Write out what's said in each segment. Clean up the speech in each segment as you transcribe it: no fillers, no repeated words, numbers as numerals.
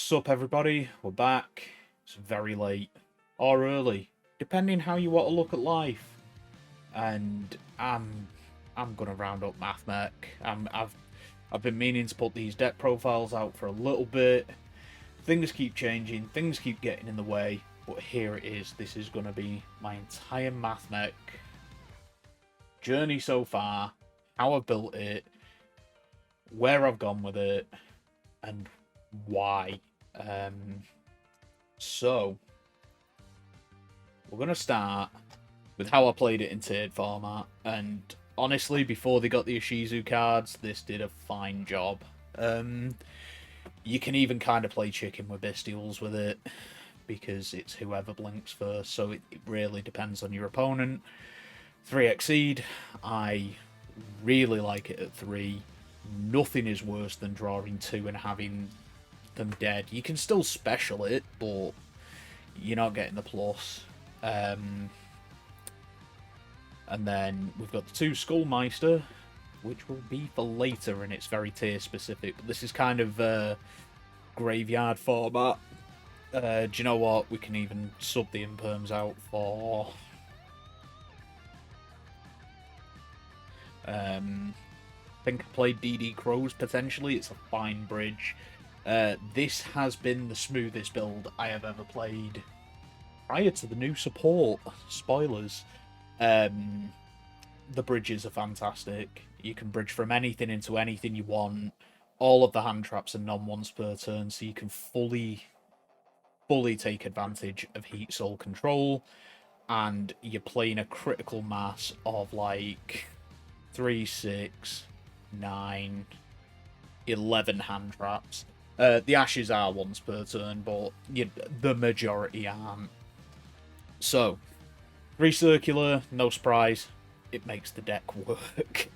Sup everybody, we're back. It's very late or early, depending how you want to look at life. And I'm gonna round up Mathmech. I've been meaning to put these deck profiles out for a little bit. Things keep changing, things keep getting in the way, but here it is. This is gonna be my entire Mathmech journey so far, how I've built it, where I've gone with it, and why. So we're gonna start with how I played it in tiered format, and honestly, before they got the Ishizu cards, this did a fine job. You can even kind of play chicken with bestials with it, because it's whoever blinks first, so it really depends on your opponent. 3 Exceed, I really like it at 3. Nothing is worse than drawing 2 and having them dead. You can still special it, but you're not getting the plus. And then we've got the 2 Skull Meister, which will be for later, and it's very tier specific. But this is kind of graveyard format. Do you know what? We can even sub the imperms out for I think I played DD Crows potentially. It's a fine bridge. This has been the smoothest build I have ever played prior to the new support. Spoilers. The bridges are fantastic. You can bridge from anything into anything you want. All of the hand traps are non-once per turn, so you can fully take advantage of Heatsoul control, and you're playing a critical mass of like 3, 6, 9, 11 hand traps. The ashes are once per turn, but the majority aren't. So, 3 circular, no surprise, it makes the deck work.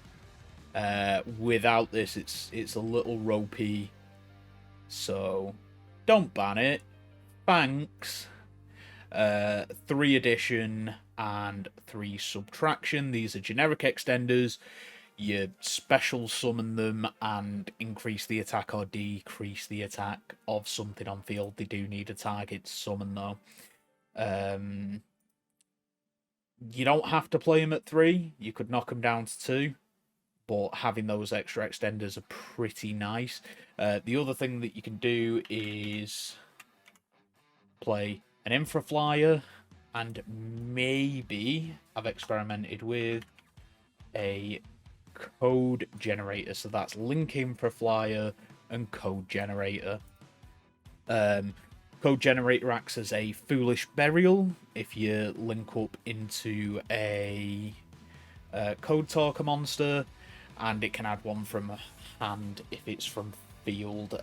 Without this, it's a little ropey, so don't ban it. Thanks. 3 Addition and 3 Subtraction. These are generic extenders. You special summon them and increase the attack or decrease the attack of something on field. They do need a target to summon though. You don't have to play them at 3. You could knock them down to 2. But having those extra extenders are pretty nice. The other thing that you can do is play an Infra Flyer, and maybe I've experimented with a Code Generator. So that's Link Infra Flyer and Code Generator. Code Generator acts as a Foolish Burial if you link up into a Code Talker monster, and it can add 1 from hand if it's from field.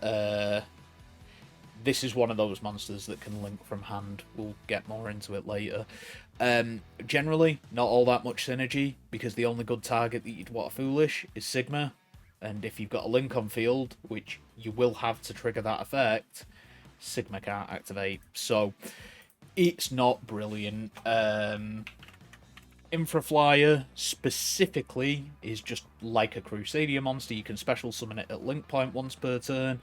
This is one of those monsters that can link from hand. We'll get more into it later. Generally, not all that much synergy, because the only good target that you'd want Foolish is Sigma, and if you've got a link on field, which you will have to trigger that effect, Sigma can't activate. So, it's not brilliant. Infra Flyer specifically is just like a Crusadia monster. You can special summon it at link point once per turn.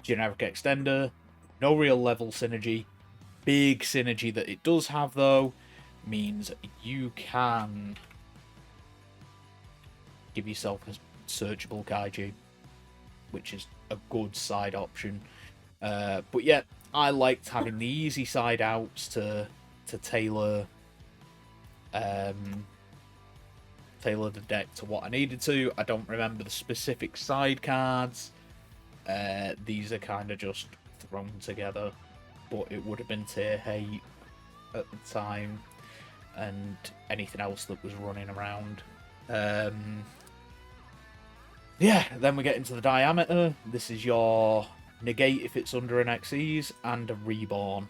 Generic extender, no real level synergy. Big synergy that it does have though means you can give yourself a searchable kaiju, which is a good side option. But yeah, I liked having the easy side outs to tailor the deck to what I needed to. I don't remember the specific side cards. These are kind of just thrown together, but it would have been tier 8 at the time, and anything else that was running around. Yeah, then we get into the Diameter. This is your negate if it's under an Xyz, and a Reborn.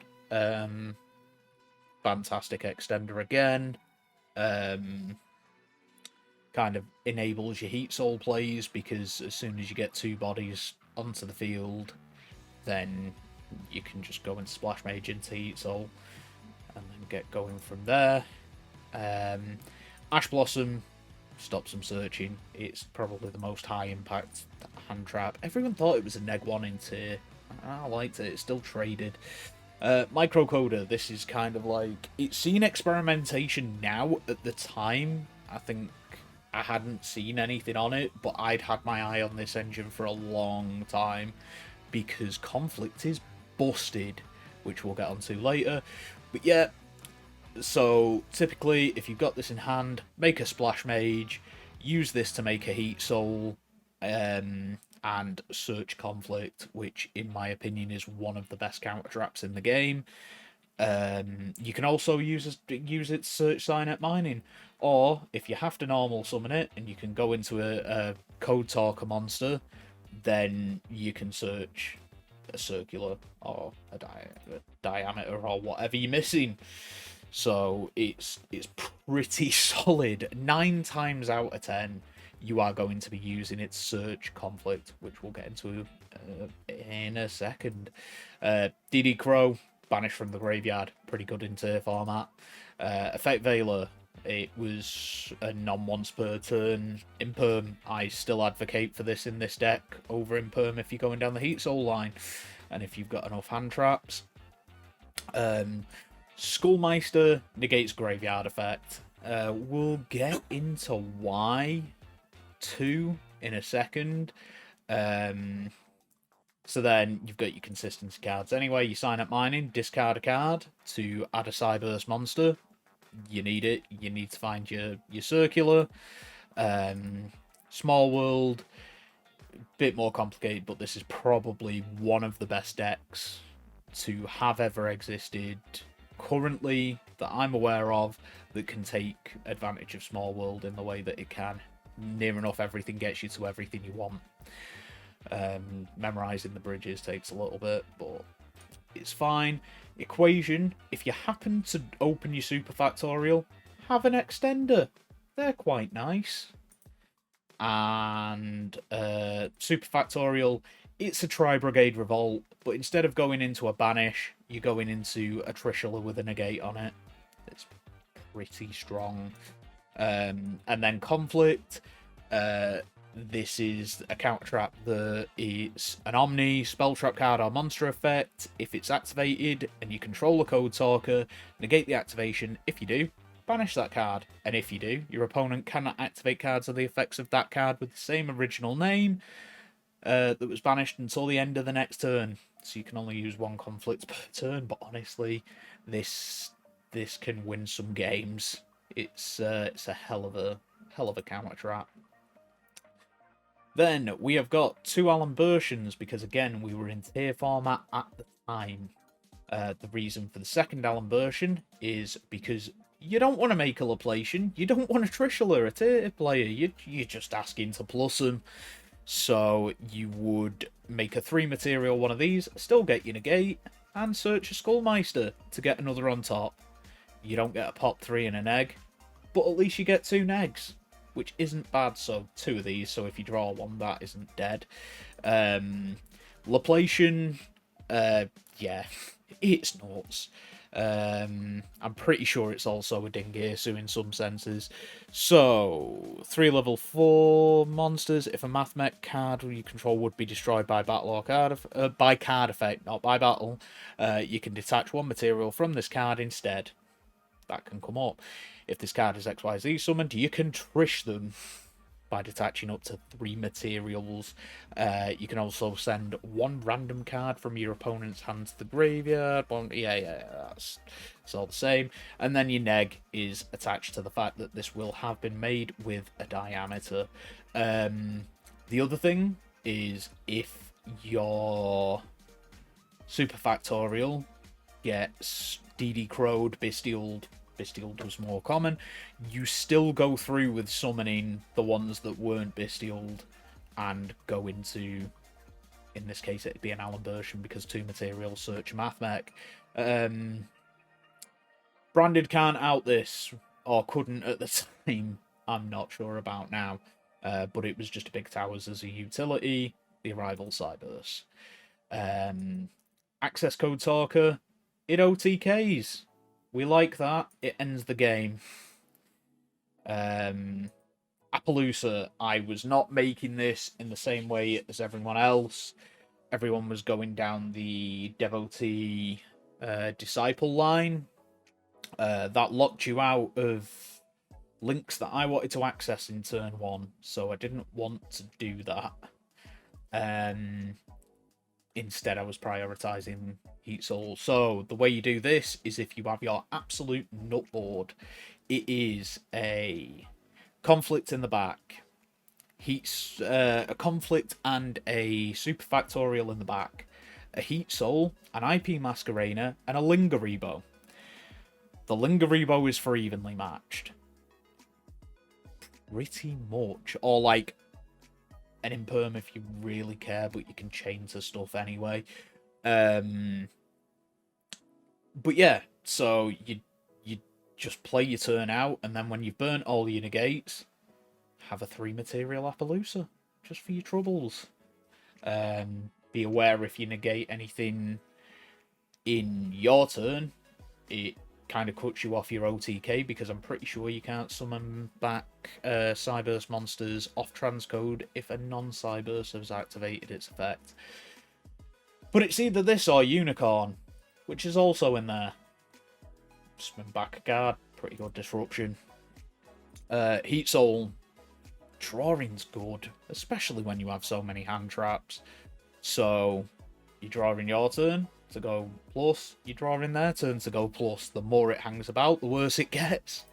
Fantastic extender again. Kind of enables your Heatsoul plays, because as soon as you get 2 bodies onto the field, then you can just go and Splash Mage into Heatsoul and then get going from there. Ash Blossom stops them searching. It's probably the most high impact hand trap. Everyone thought it was a neg 1 in tier. I liked it. It's still traded. Microcoder, this is kind of like... It's seen experimentation now. At the time, I think I hadn't seen anything on it, but I'd had my eye on this engine for a long time because Conflict is busted, which we'll get onto later. But yeah, so typically, if you've got this in hand, make a Splash Mage, use this to make a Heatsoul, and search Conflict, which in my opinion is one of the best counter traps in the game. You can also use it to search Cynet Mining, or if you have to normal summon it and you can go into a Code Talker monster, then you can search a Circular or a Diameter or whatever you're missing. So it's pretty solid. 9 times out of 10, you are going to be using its search Conflict, which we'll get into in a second. DD Crow, banished from the graveyard, pretty good in tier format. Effect Veiler, it was a non-once per turn Imperm. I still advocate for this in this deck over Imperm if you're going down the Heatsoul line, and if you've got enough hand traps. Skull Meister negates graveyard effect. We'll get into why 2 in a second. So then you've got your consistency cards. Anyway, you Cynet Mining, discard a card to add a Cyberse monster. You need it. You need to find your Circular. Small World, bit more complicated, but this is probably one of the best decks to have ever existed currently that I'm aware of that can take advantage of Small World in the way that it can. Near enough everything gets you to everything you want. Memorizing the bridges takes a little bit, but it's fine. Equation, if you happen to open your Superfactorial, have an extender. They're quite nice. And Superfactorial, it's a Tri-Brigade Revolt, but instead of going into a Banish, you're going into a Trishula with a negate on it. It's pretty strong. And then Conflict, this is a counter trap that is an Omni, spell trap card or monster effect. If it's activated and you control a Code Talker, negate the activation. If you do, banish that card. And if you do, your opponent cannot activate cards or the effects of that card with the same original name that was banished until the end of the next turn. So you can only use 1 Conflict per turn, but honestly, this can win some games. It's a hell of a counter trap. Then we have got 2 Alembertians because again we were in tier format at the time. The reason for the second Alembertian is because you don't want to make a Laplacian, you don't want a Trishula, a tier player. You're just asking to plus them. So you would make a 3 material one of these, still get your negate, and search a Skull Meister to get another on top. You don't get a pop 3 and an egg, but at least you get 2 negs, which isn't bad. So 2 of these, so if you draw 1, that isn't dead. Laplacian, yeah, it's nuts. I'm pretty sure it's also a Dingirsu in some senses. So 3 level 4 monsters. If a Mathmech card you control would be destroyed by battle or by card effect, not by battle, you can detach 1 material from this card instead. That can come up. If this card is XYZ summoned, you can Trish them by detaching up to 3 materials. You can also send 1 random card from your opponent's hand to the graveyard. Yeah, it's all the same. And then your neg is attached to the fact that this will have been made with a Diameter. The other thing is if your Superfactorial gets DD Crowed, Bestialed was more common, you still go through with summoning the ones that weren't Bestialed and go into, in this case it'd be an Alembertian because 2 materials search Mathmech. Branded can't out this, or couldn't at the time, I'm not sure about now, but it was just a big towers as a utility, the Arrival Cyberse. Accesscode Talker, it OTKs. We like that. It ends the game. Apollousa, I was not making this in the same way as everyone else. everyone was going down the devotee disciple line. That locked you out of links that I wanted to access in turn 1, so I didn't want to do that. Instead, I was prioritizing Heatsoul. So the way you do this is if you have your absolute nut board, it is a conflict in the back, a conflict and a superfactorial in the back, a Heatsoul, an IP Masquerena, and a Linguriboh. The Linguriboh is for evenly matched. Pretty much. Or like an imperm if you really care, but you can chain to stuff anyway. But yeah, so you just play your turn out, and then when you've burnt all your negates, have a 3 material Apollousa, just for your troubles. Be aware if you negate anything in your turn, it kind of cuts you off your OTK, because I'm pretty sure you can't summon back Cyberse monsters off Transcode if a non-Cyberse has activated its effect. But it's either this or Unicorn, which is also in there. Summon back a card, pretty good disruption. Heatsoul, drawing's good, especially when you have so many hand traps. So you draw in your turn to go plus, you draw in their turn to go plus. The more it hangs about, the worse it gets.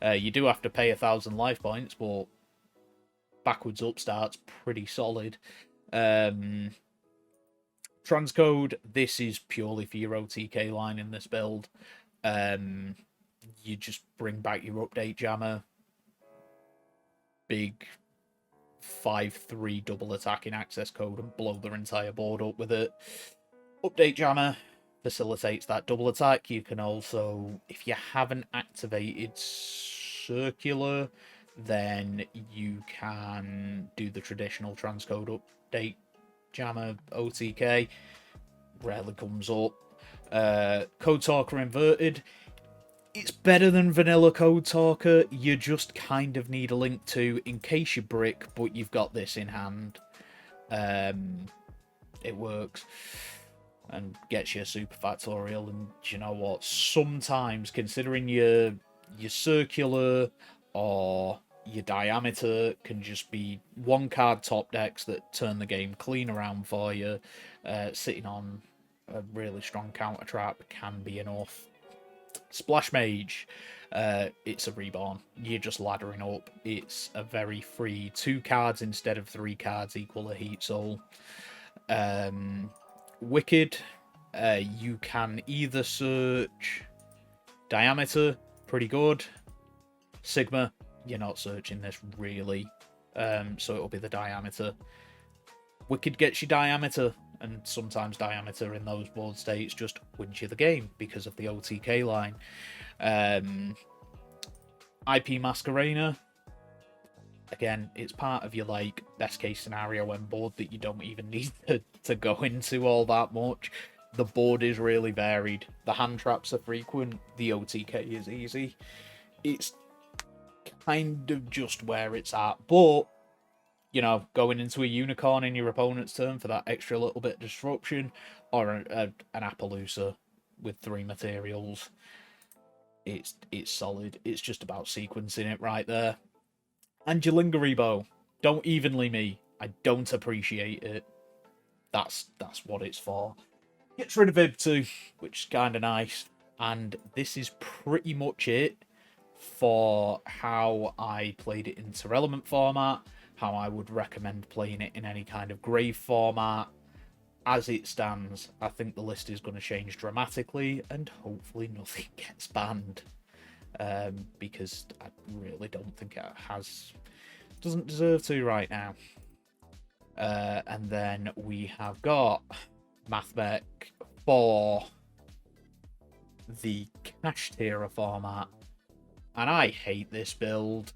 You do have to pay 1,000 life points, but backwards up start's pretty solid. Transcode, this is purely for your OTK line in this build. You just bring back your update jammer, big 5/3 double attacking access code, and blow their entire board up with it. Update jammer facilitates that double attack. You can also, if you haven't activated circular, then you can do the traditional transcode update jammer OTK. Rarely comes up. Code Talker inverted. It's better than vanilla Code Talker. You just kind of need a link to in case you brick, but you've got this in hand. It works and gets you a superfactorial. And you know what? Sometimes, considering your circular or your diameter can just be one card top decks that turn the game clean around for you, sitting on a really strong counter trap can be enough. Splash Mage, it's a reborn. You're just laddering up. It's a very free 2 cards instead of 3 cards equal a Heatsoul. Wicckid, you can either search Diameter, pretty good. Sigma, you're not searching this really, so it'll be the Diameter. Wicckid gets you Diameter, and sometimes Diameter in those board states just wins you the game because of the OTK line. IP Masquerena, again, it's part of your like best case scenario when board that you don't even need to go into all that much. The board is really varied. The hand traps are frequent. The OTK is easy. It's kind of just where it's at, but you know, going into a unicorn in your opponent's turn for that extra little bit of disruption, or an Apollousa with 3 materials, it's solid. It's just about sequencing it right there. And your Linguriboh, don't evenly me. I don't appreciate it. That's what it's for. Gets rid of Ib too, which is kind of nice. And this is pretty much it for how I played it in Interrelevant format, how I would recommend playing it in any kind of grave format. As it stands, I think the list is going to change dramatically, and hopefully nothing gets banned, because I really don't think it doesn't deserve to right now. And then we have got Mathmech for the Kash tier format, and I hate this build.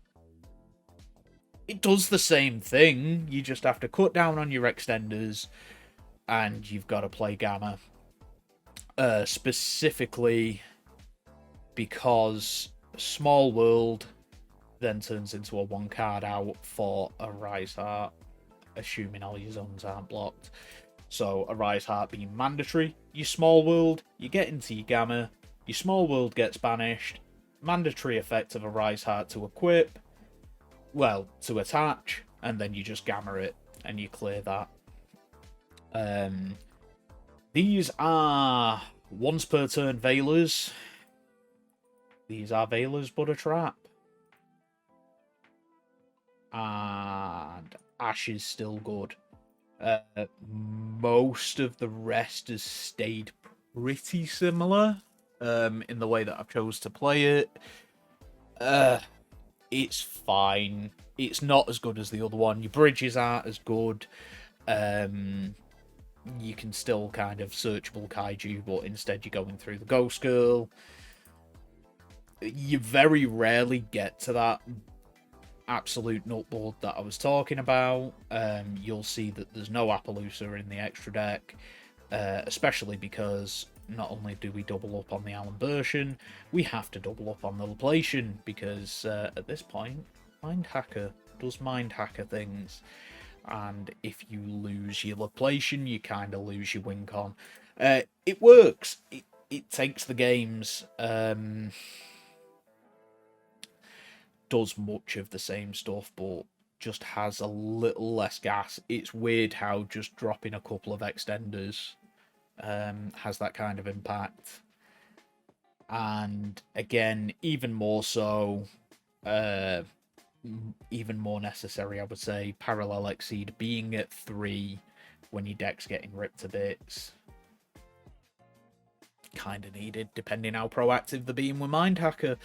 It does the same thing. You just have to cut down on your extenders, and you've got to play Gamma. Specifically because Small World then turns into a 1 card out for a Rise Heart, assuming all your zones aren't blocked. So Arise Heart being mandatory, your small world, you get into your Gamma, your small world gets banished, mandatory effect of Arise Heart to equip, well, to attach, and then you just Gamma it, and you clear that. These are once per turn Veilers. These are Veilers, but a trap. And Ash is still good. Most of the rest has stayed pretty similar in the way that I've chose to play it. It's fine. It's not as good as the other one. Your bridges aren't as good. You can still kind of searchable kaiju, but instead you're going through the Ghost Girl. You very rarely get to that absolute nutboard that I was talking about. You'll see that there's no Apollousa in the extra deck, especially because not only do we double up on the Alembertian, we have to double up on the Laplacian, because at this point, Mind Hacker does Mind Hacker things. And if you lose your Laplacian, you kind of lose your Wincon. It works. It takes the games. Does much of the same stuff, but just has a little less gas. It's weird how just dropping a couple of extenders has that kind of impact. And again, even more so, even more necessary, I would say, Parallel Exceed being at 3 when your deck's getting ripped to bits. Kind of needed, depending how proactive they're being with Mind Hacker.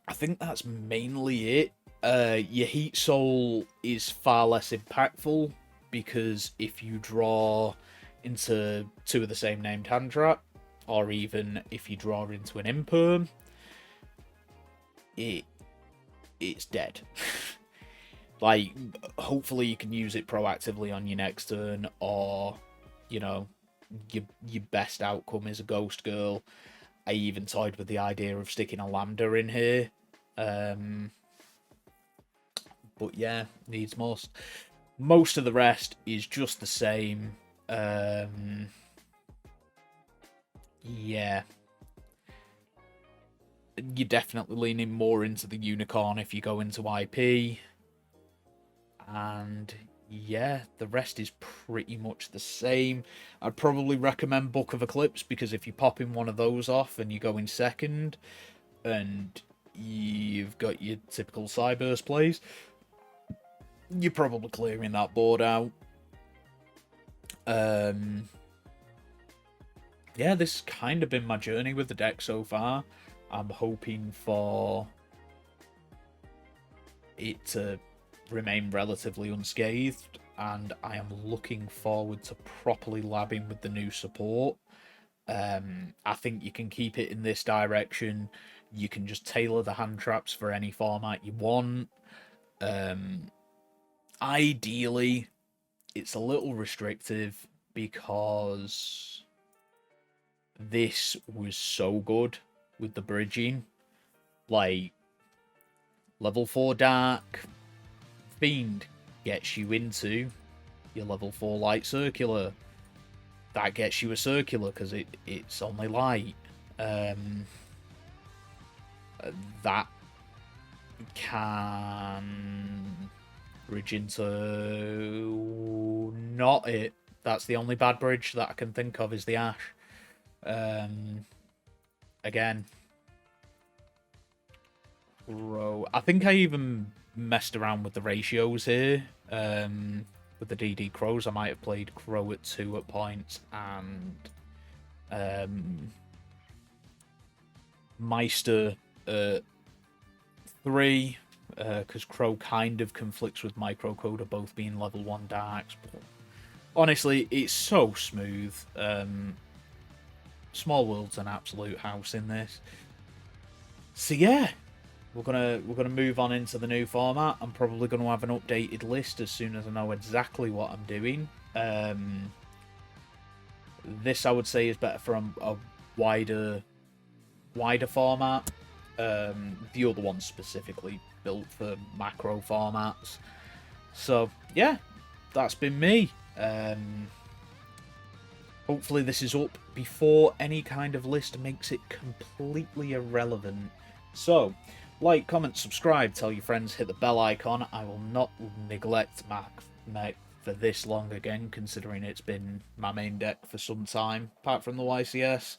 I think that's mainly it. Your Heatsoul is far less impactful, because if you draw into 2 of the same named hand trap, or even if you draw into an Imperm, it's dead. Like, hopefully you can use it proactively on your next turn, or, you know, your best outcome is a Ghost Girl. I even toyed with the idea of sticking a Lambda in here. But yeah, needs must. Most of the rest is just the same. Yeah. You're definitely leaning more into the Unicorn if you go into IP. And yeah, the rest is pretty much the same. I'd probably recommend Book of Eclipse, because if you're popping one of those off and you go in second, and you've got your typical Cyberse plays, you're probably clearing that board out. Yeah, this has kind of been my journey with the deck so far. I'm hoping for it to remain relatively unscathed, and I am looking forward to properly labbing with the new support. I think you can keep it in this direction. You can just tailor the hand traps for any format you want. Ideally, it's a little restrictive, because this was so good with the bridging. Like, level 4 Dark Fiend gets you into your level 4 Light Circular. That gets you a Circular because it's only light. That can bridge into not it. That's the only bad bridge that I can think of, is the Ash. Again, Crow. I think I even messed around with the ratios here. With the DD Crows, I might have played Crow at 2 at points, and Meister at 3, because Crow kind of conflicts with Microcoder both being level 1 darks. But honestly, it's so smooth. Small World's an absolute house in this. So yeah, we're gonna move on into the new format. I'm probably gonna have an updated list as soon as I know exactly what I'm doing. This, I would say, is better for a wider format. The other one's specifically built for macro formats. So yeah, that's been me. Hopefully this is up before any kind of list makes it completely irrelevant. So, like, comment, subscribe, tell your friends, hit the bell icon. I will not neglect Mathmech for this long again, considering it's been my main deck for some time, apart from the YCS.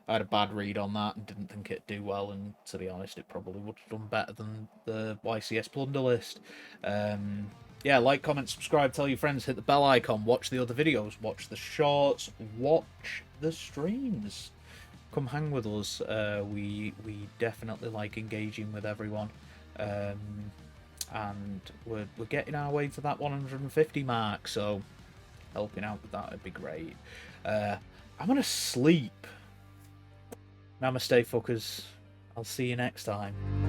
I had a bad read on that and didn't think it'd do well, and to be honest, it probably would have done better than the YCS plunder list. Yeah, like, comment, subscribe, tell your friends, hit the bell icon, watch the other videos, watch the shorts, watch the streams. Come hang with us. We definitely like engaging with everyone. And we're getting our way to that 150 mark, so helping out with that would be great. I'm gonna sleep. Namaste, fuckers. I'll see you next time.